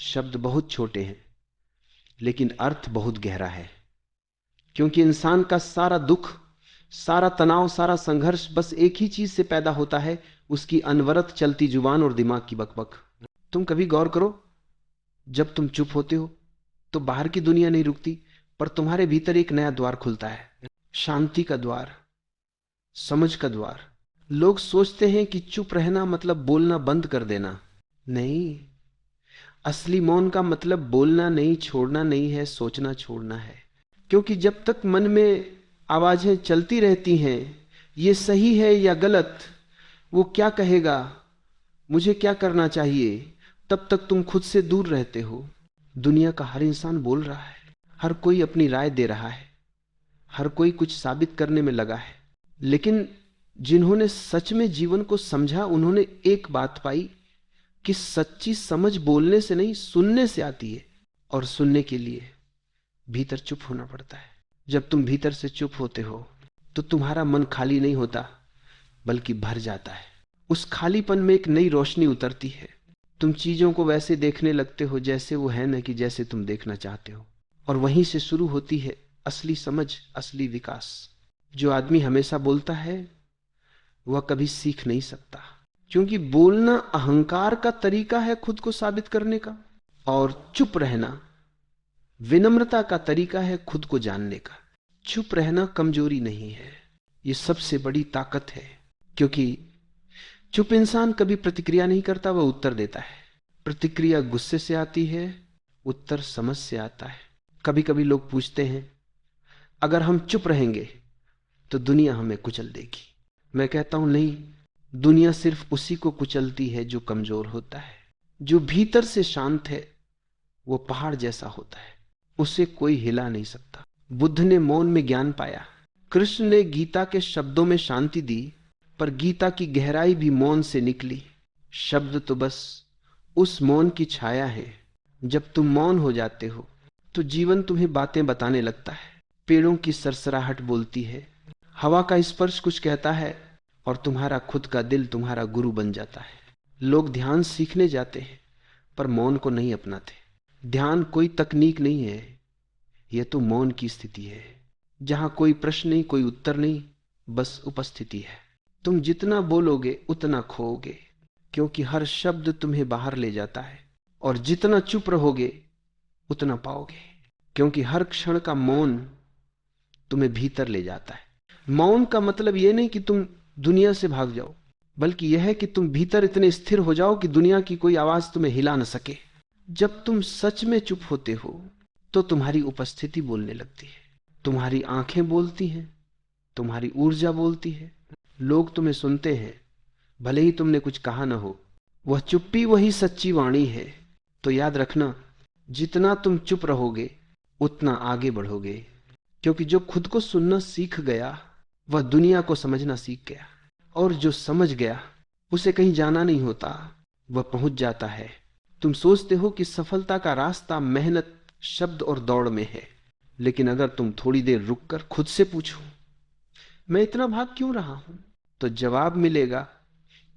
शब्द बहुत छोटे हैं लेकिन अर्थ बहुत गहरा है, क्योंकि इंसान का सारा दुख, सारा तनाव, सारा संघर्ष बस एक ही चीज से पैदा होता है, उसकी अनवरत चलती जुबान और दिमाग की बकबक। तुम कभी गौर करो, जब तुम चुप होते हो तो बाहर की दुनिया नहीं रुकती, पर तुम्हारे भीतर एक नया द्वार खुलता है, शांति का द्वार, समझ का द्वार। लोग सोचते हैं कि चुप रहना मतलब बोलना बंद कर देना। नहीं, असली मौन का मतलब बोलना नहीं, छोड़ना नहीं है, सोचना छोड़ना है। क्योंकि जब तक मन में आवाजें चलती रहती हैं, ये सही है या गलत, वो क्या कहेगा, मुझे क्या करना चाहिए, तब तक तुम खुद से दूर रहते हो। दुनिया का हर इंसान बोल रहा है, हर कोई अपनी राय दे रहा है, हर कोई कुछ साबित करने में लगा है, लेकिन जिन्होंने सच में जीवन को समझा, उन्होंने एक बात पाई कि सच्ची समझ बोलने से नहीं, सुनने से आती है। और सुनने के लिए भीतर चुप होना पड़ता है। जब तुम भीतर से चुप होते हो तो तुम्हारा मन खाली नहीं होता, बल्कि भर जाता है। उस खालीपन में एक नई रोशनी उतरती है। तुम चीजों को वैसे देखने लगते हो जैसे वो है, न कि जैसे तुम देखना चाहते हो। और वहीं से शुरू होती है असली समझ, असली विकास। जो आदमी हमेशा बोलता है वह कभी सीख नहीं सकता, क्योंकि बोलना अहंकार का तरीका है खुद को साबित करने का, और चुप रहना विनम्रता का तरीका है खुद को जानने का। चुप रहना कमजोरी नहीं है, यह सबसे बड़ी ताकत है। क्योंकि चुप इंसान कभी प्रतिक्रिया नहीं करता, वह उत्तर देता है। प्रतिक्रिया गुस्से से आती है, उत्तर समझ से आता है। कभी कभी लोग पूछते हैं, अगर हम चुप रहेंगे तो दुनिया हमें कुचल देगी। मैं कहता हूं नहीं, दुनिया सिर्फ उसी को कुचलती है जो कमजोर होता है। जो भीतर से शांत है वो पहाड़ जैसा होता है, उसे कोई हिला नहीं सकता। बुद्ध ने मौन में ज्ञान पाया, कृष्ण ने गीता के शब्दों में शांति दी, पर गीता की गहराई भी मौन से निकली। शब्द तो बस उस मौन की छाया है। जब तुम मौन हो जाते हो तो जीवन तुम्हें बातें बताने लगता है। पेड़ों की सरसराहट बोलती है, हवा का स्पर्श कुछ कहता है, और तुम्हारा खुद का दिल तुम्हारा गुरु बन जाता है। लोग ध्यान सीखने जाते हैं पर मौन को नहीं अपनाते। ध्यान कोई तकनीक नहीं है, यह तो मौन की स्थिति है, जहां कोई प्रश्न नहीं, कोई उत्तर नहीं, बस उपस्थिति है। तुम जितना बोलोगे उतना खोओगे, क्योंकि हर शब्द तुम्हें बाहर ले जाता है, और जितना चुप रहोगे उतना पाओगे, क्योंकि हर क्षण का मौन तुम्हें भीतर ले जाता है। मौन का मतलब यह नहीं कि तुम दुनिया से भाग जाओ, बल्कि यह है कि तुम भीतर इतने स्थिर हो जाओ कि दुनिया की कोई आवाज तुम्हें हिला न सके। जब तुम सच में चुप होते हो तो तुम्हारी उपस्थिति बोलने लगती है, तुम्हारी आंखें बोलती हैं, तुम्हारी ऊर्जा बोलती है। लोग तुम्हें सुनते हैं, भले ही तुमने कुछ कहा न हो। वह चुप्पी वही सच्ची वाणी है। तो याद रखना, जितना तुम चुप रहोगे उतना आगे बढ़ोगे, क्योंकि जो खुद को सुनना सीख गया वह दुनिया को समझना सीख गया, और जो समझ गया उसे कहीं जाना नहीं होता, वह पहुंच जाता है। तुम सोचते हो कि सफलता का रास्ता मेहनत, शब्द और दौड़ में है, लेकिन अगर तुम थोड़ी देर रुककर खुद से पूछो, मैं इतना भाग क्यों रहा हूं, तो जवाब मिलेगा,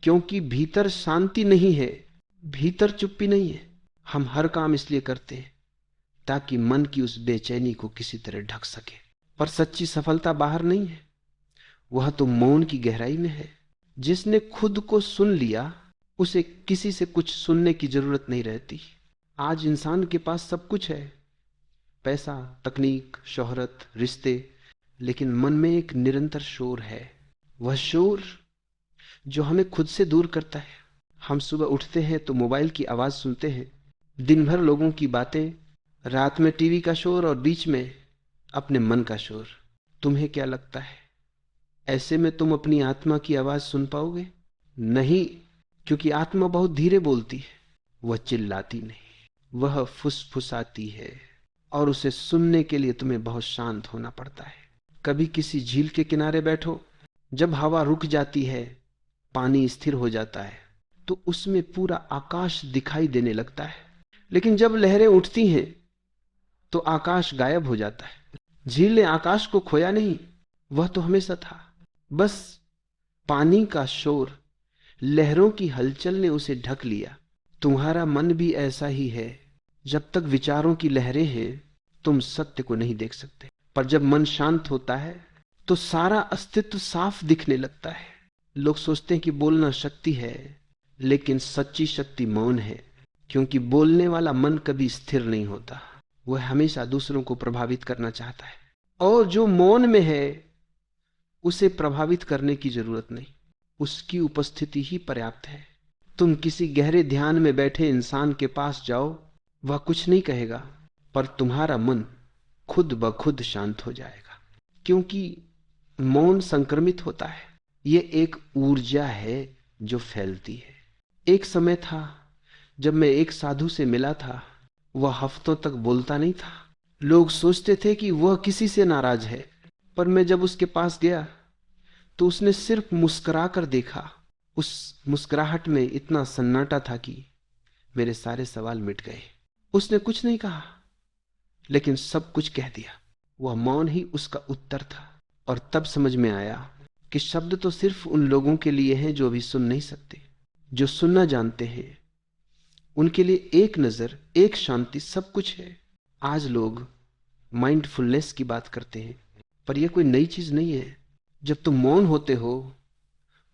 क्योंकि भीतर शांति नहीं है, भीतर चुप्पी नहीं है। हम हर काम इसलिए करते हैं ताकि मन की उस बेचैनी को किसी तरह ढक सके, पर सच्ची सफलता बाहर नहीं है, वह तो मौन की गहराई में है। जिसने खुद को सुन लिया उसे किसी से कुछ सुनने की जरूरत नहीं रहती। आज इंसान के पास सब कुछ है, पैसा, तकनीक, शोहरत, रिश्ते, लेकिन मन में एक निरंतर शोर है। वह शोर जो हमें खुद से दूर करता है। हम सुबह उठते हैं तो मोबाइल की आवाज सुनते हैं, दिन भर लोगों की बातें, रात में टीवी का शोर, और बीच में अपने मन का शोर। तुम्हें क्या लगता है, ऐसे में तुम अपनी आत्मा की आवाज सुन पाओगे? नहीं, क्योंकि आत्मा बहुत धीरे बोलती है, वह चिल्लाती नहीं, वह फुसफुसाती है, और उसे सुनने के लिए तुम्हें बहुत शांत होना पड़ता है। कभी किसी झील के किनारे बैठो, जब हवा रुक जाती है, पानी स्थिर हो जाता है, तो उसमें पूरा आकाश दिखाई देने लगता है। लेकिन जब लहरें उठती हैं तो आकाश गायब हो जाता है। झील ने आकाश को खोया नहीं, वह तो हमेशा था। बस पानी का शोर, लहरों की हलचल ने उसे ढक लिया। तुम्हारा मन भी ऐसा ही है, जब तक विचारों की लहरें हैं तुम सत्य को नहीं देख सकते, पर जब मन शांत होता है तो सारा अस्तित्व साफ दिखने लगता है। लोग सोचते हैं कि बोलना शक्ति है, लेकिन सच्ची शक्ति मौन है, क्योंकि बोलने वाला मन कभी स्थिर नहीं होता, वह हमेशा दूसरों को प्रभावित करना चाहता है। और जो मौन में है उसे प्रभावित करने की जरूरत नहीं, उसकी उपस्थिति ही पर्याप्त है। तुम किसी गहरे ध्यान में बैठे इंसान के पास जाओ, वह कुछ नहीं कहेगा, पर तुम्हारा मन खुद ब खुद शांत हो जाएगा, क्योंकि मौन संक्रमित होता है। यह एक ऊर्जा है जो फैलती है। एक समय था जब मैं एक साधु से मिला था, वह हफ्तों तक बोलता नहीं था। लोग सोचते थे कि वह किसी से नाराज है, पर मैं जब उसके पास गया तो उसने सिर्फ मुस्कुरा कर देखा। उस मुस्कुराहट में इतना सन्नाटा था कि मेरे सारे सवाल मिट गए। उसने कुछ नहीं कहा, लेकिन सब कुछ कह दिया। वह मौन ही उसका उत्तर था। और तब समझ में आया कि शब्द तो सिर्फ उन लोगों के लिए हैं जो अभी सुन नहीं सकते। जो सुनना जानते हैं उनके लिए एक नजर, एक शांति सब कुछ है। आज लोग माइंडफुलनेस की बात करते हैं, पर यह कोई नई चीज नहीं है। जब तुम मौन होते हो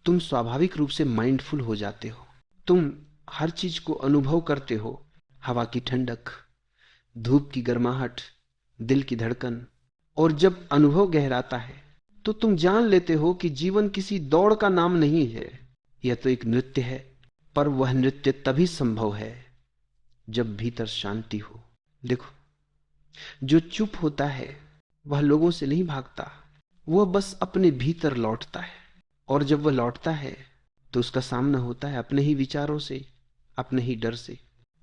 तुम स्वाभाविक रूप से माइंडफुल हो जाते हो। तुम हर चीज को अनुभव करते हो, हवा की ठंडक, धूप की गर्माहट, दिल की धड़कन। और जब अनुभव गहराता है तो तुम जान लेते हो कि जीवन किसी दौड़ का नाम नहीं है, यह तो एक नृत्य है। पर वह नृत्य तभी संभव है जब भीतर शांति हो। देखो, जो चुप होता है वह लोगों से नहीं भागता, वह बस अपने भीतर लौटता है। और जब वह लौटता है तो उसका सामना होता है अपने ही विचारों से, अपने ही डर से।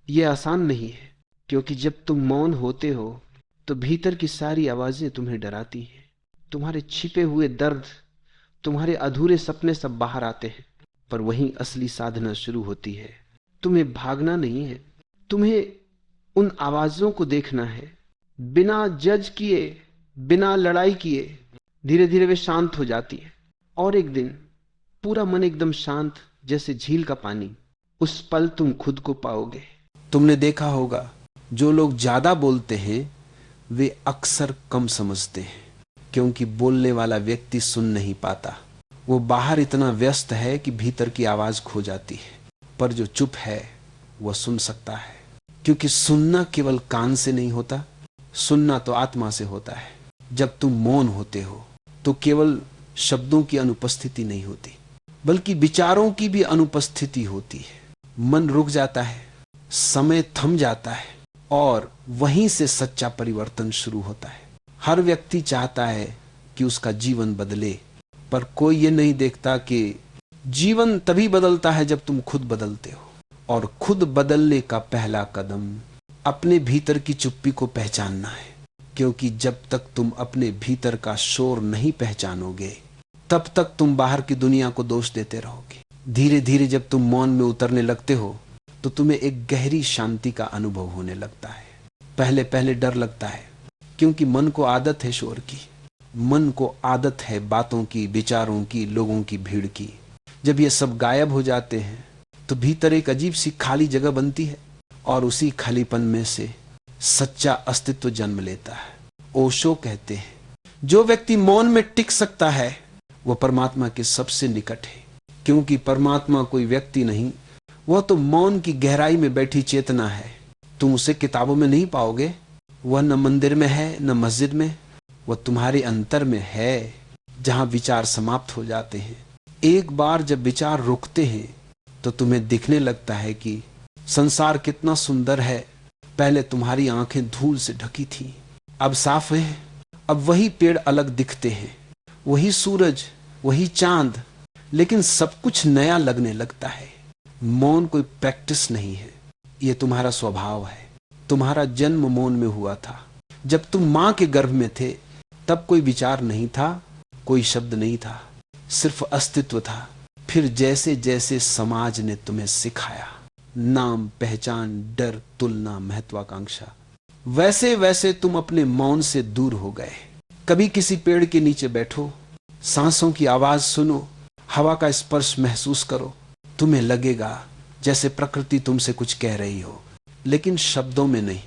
यह आसान नहीं है, क्योंकि जब तुम मौन होते हो तो भीतर की सारी आवाजें तुम्हें डराती हैं। तुम्हारे छिपे हुए दर्द, तुम्हारे अधूरे सपने सब बाहर आते हैं। पर वहीं असली साधना शुरू होती है। तुम्हें भागना नहीं है, तुम्हें उन आवाजों को देखना है, बिना जज किए, बिना लड़ाई किए। धीरे धीरे वे शांत हो जाती है और एक दिन पूरा मन एकदम शांत, जैसे झील का पानी। उस पल तुम खुद को पाओगे। तुमने देखा होगा, जो लोग ज्यादा बोलते हैं वे अक्सर कम समझते हैं, क्योंकि बोलने वाला व्यक्ति सुन नहीं पाता। वो बाहर इतना व्यस्त है कि भीतर की आवाज खो जाती है। पर जो चुप है वह सुन सकता है, क्योंकि सुनना केवल कान से नहीं होता, सुनना तो आत्मा से होता है। जब तुम मौन होते हो तो केवल शब्दों की अनुपस्थिति नहीं होती, बल्कि विचारों की भी अनुपस्थिति होती है। मन रुक जाता है, समय थम जाता है, और वहीं से सच्चा परिवर्तन शुरू होता है। हर व्यक्ति चाहता है कि उसका जीवन बदले, पर कोई ये नहीं देखता कि जीवन तभी बदलता है जब तुम खुद बदलते हो। और खुद बदलने का पहला कदम अपने भीतर की चुप्पी को पहचानना है, क्योंकि जब तक तुम अपने भीतर का शोर नहीं पहचानोगे तब तक तुम बाहर की दुनिया को दोष देते रहोगे। धीरे धीरे जब तुम मौन में उतरने लगते हो तो तुम्हें एक गहरी शांति का अनुभव होने लगता है। पहले पहले डर लगता है, क्योंकि मन को आदत है शोर की, मन को आदत है बातों की, विचारों की, लोगों की भीड़ की। जब ये सब गायब हो जाते हैं तो भीतर एक अजीब सी खाली जगह बनती है, और उसी खालीपन में से सच्चा अस्तित्व जन्म लेता है। ओशो कहते हैं, जो व्यक्ति मौन में टिक सकता है वह परमात्मा के सबसे निकट है, क्योंकि परमात्मा कोई व्यक्ति नहीं, वह तो मौन की गहराई में बैठी चेतना है। तुम उसे किताबों में नहीं पाओगे, वह न मंदिर में है न मस्जिद में, वह तुम्हारे अंतर में है, जहां विचार समाप्त हो जाते हैं। एक बार जब विचार रुकते हैं तो तुम्हें दिखने लगता है कि संसार कितना सुंदर है। पहले तुम्हारी आंखें धूल से ढकी थी, अब साफ है। अब वही पेड़ अलग दिखते हैं, वही सूरज, वही चांद, लेकिन सब कुछ नया लगने लगता है। मौन कोई प्रैक्टिस नहीं है, यह तुम्हारा स्वभाव है। तुम्हारा जन्म मौन में हुआ था। जब तुम मां के गर्भ में थे तब कोई विचार नहीं था, कोई शब्द नहीं था, सिर्फ अस्तित्व था। फिर जैसे जैसे समाज ने तुम्हें सिखाया, नाम, पहचान, डर, तुलना, महत्वाकांक्षा, वैसे वैसे तुम अपने मौन से दूर हो गए। कभी किसी पेड़ के नीचे बैठो, सांसों की आवाज सुनो, हवा का स्पर्श महसूस करो, तुम्हें लगेगा जैसे प्रकृति तुमसे कुछ कह रही हो। लेकिन शब्दों में नहीं।